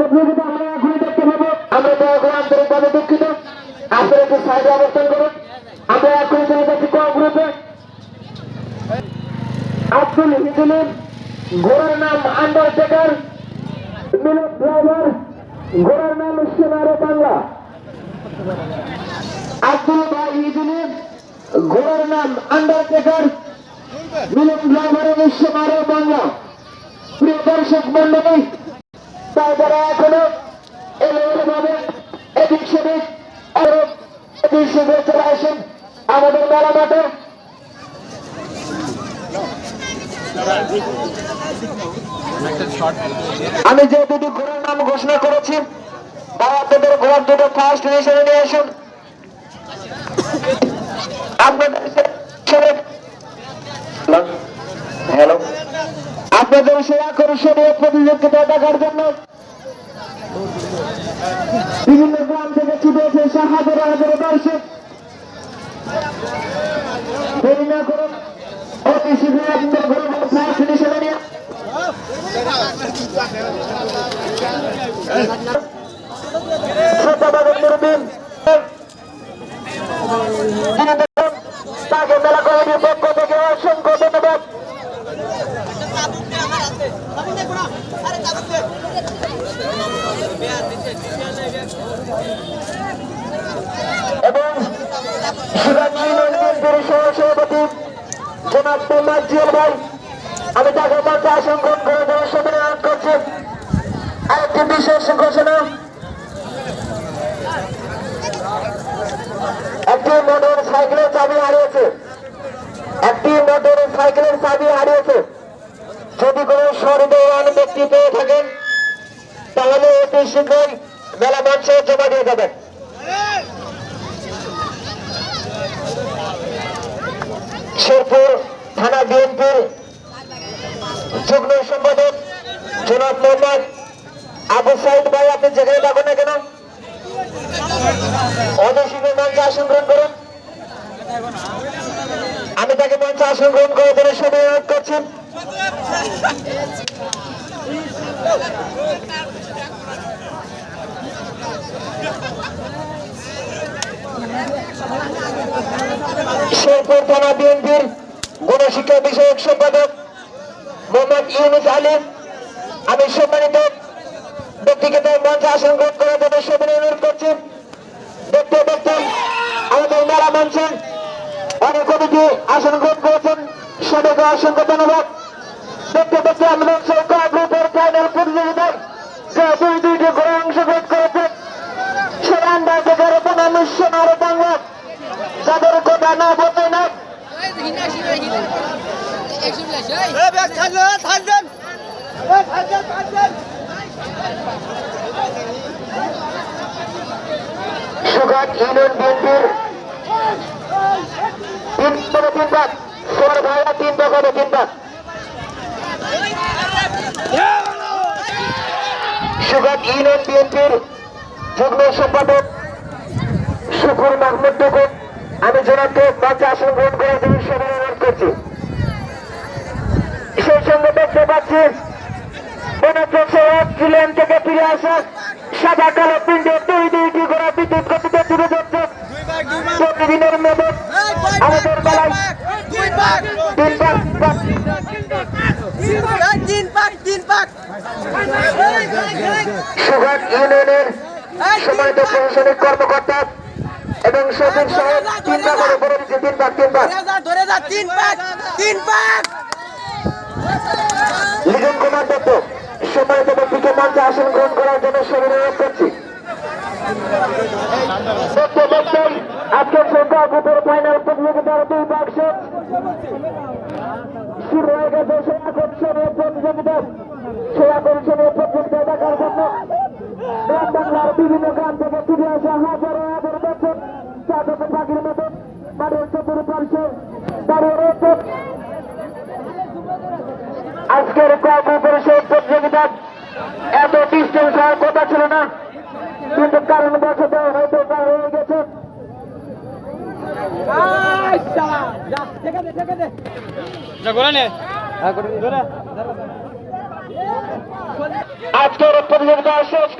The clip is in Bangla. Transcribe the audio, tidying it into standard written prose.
প্রতিযোগিতা আমরা এখনই দেখতে পাবো। আমরা দয়া আন্তরিকভাবে দুঃখিত, আপনারা একটু সাইডে অবস্থান করুন। আমরা এখনই চলে যাচ্ছি ক গ্রুপে। আব্দুল হিজুলের ঘোড়ার নাম আন্ডারটেকার, মিলন ড্রাইভার ঘোড়ার নাম সোনারে বাংলা। আব্দুল ভাই হিজুলের ঘোড়ার নাম আন্ডারটেকার, মিলন ড্রাইভারের সোনারে বাংলা। প্রিয় দর্শক মন্ডলী, তাই যারা এখনো এলোমেলো ভাবে এদিক সেদিক চলে আসেন আমাদের মেলা মাঠে। আমি যে দুটি ঘোড়ার নাম ঘোষণা করেছি তারা আপনাদের ঘোড়ার দুটো ফার্স্ট হিসেবে নিয়ে আসুন। আপনাদের সেই আকর্ষণীয় প্রতিযোগিতা দেখার জন্য বিভিন্ন গ্রাম থেকে ছুটে এসে হাজারো হাজারো দর্শক। দেরি না করুন, অতি শীঘ্রই আপনাদের ঘোড়ার ফার্স্ট হিসেবে নিয়ে তাকে মেলা কমিটির পক্ষ থেকে অসংখ্য ধন্যবাদ। এবং সভাপতি জনাব মোহাম্মদ জিয়াল ভাই, আমি তাকে মঞ্চে আসন গ্রহণ করে দেওয়ার সাথে অনুরোধ করছি। আরেকটি বিশেষ ঘোষণা, একটি মোটর সাইকেলের চাবি হারিয়েছে, একটি মোটর সাইকেলের চাবি হারিয়েছে। যদি কোনো সহৃদয়বান ব্যক্তি পেয়ে থাকেন তাহলে অতি শীঘ্রই মেলা মঞ্চে জমা দিয়ে যাবেন। শেরপুর থানা বিএনপির যুগ্ম সম্পাদক জনাব মোহাম্মদ আবু সাইদ ভাই, আপনি যেখানে থাকুন না কেন অতি শীঘ্র মঞ্চে আসন গ্রহণ করুন। আমি তাকে মঞ্চে আসন গ্রহণ করে দেওয়ার সময় অনুরোধ করছি। শেরপুর থানা বিএনপির গণশিক্ষা বিষয়ক সম্পাদক মোহাম্মদ ইউনুস আলী, আমি সম্মানিত ব্যক্তিকে মঞ্চে আসন গ্রহণ করার জন্য সবাই অনুরোধ করছি। দেখতে দেখতে আমাদের মেলা মঞ্চে অনেক কমিটি আসন গ্রহণ করেছেন, সবাইকে অসংখ্য ধন্যবাদ। দেখতে দেখতে আমাদের সরকার গ্রুপের ফাইনাল প্রতিযোগিতায় যে দুইটি ঘোড়া অংশগ্রহণ করেছে সেই আন্ডারটেকার বনাম সোনার বাংলা, যাদের কথা না বলতে না সুঘাট ইউনিয়ন বিএনপির 3 ভাগ, সোনার ভাইরা 3 ভাগ হবে 3 ভাগ। সুঘাট ইউনিয়ন বিএনপির যুগ্ম সম্পাদক শুকুর মাহমুদ টুকুন, আমি জনাবকে মঞ্চে আসন গ্রহণ করার জন্য সবাই অনুরোধ করছি। সেই সঙ্গে দেখতে পাচ্ছি অস্ট্রেলিয়ান থেকে ফিরে আসা সাদা কালো পিণ্ডে দুইটি ঘোড়া বিদ্যুৎ গতিতে ছুটে যাচ্ছে। প্রতিদিনের মেদক আমাদের বেলায় 3 ভাগ। সুঘাট ইউনিয়নের সম্মানিত প্রশাসনিক কর্মকর্তা এবং সচিব সহ 3 ভাগের উপরে দিচ্ছে 3 ভাগ। লিজন কুমার দত্ত, সম্মানিত ব্যক্তিকে মঞ্চে আসন গ্রহণ করার জন্য সবাই অনুরোধ করছি। দেখতে দেখতে আজকের সংখ্যা গ্রুপের ফাইনাল প্রতিযোগিতার 2 ভাগ শেষ শুরু হয়ে গেছে। সেই আকর্ষণীয় প্রতিযোগিতা দেখার জন্য গ্রাম বাংলার বিভিন্ন গ্রাম থেকে ফিরে আসা হাজারো হাজার দর্শক চাঁদকে পাখির মতো মাঠের চতুর্পার্শ্বে দাঁড়িয়ে রয়েছে। আজকের গ্রুপের সেই প্রতিযোগিতা এত ডিস্টেন্স হওয়ার কথা ছিল না, কিন্তু কারণবশত হয়তো পার হয়ে গেছে। আজকের প্রতিযোগিতা শেষ।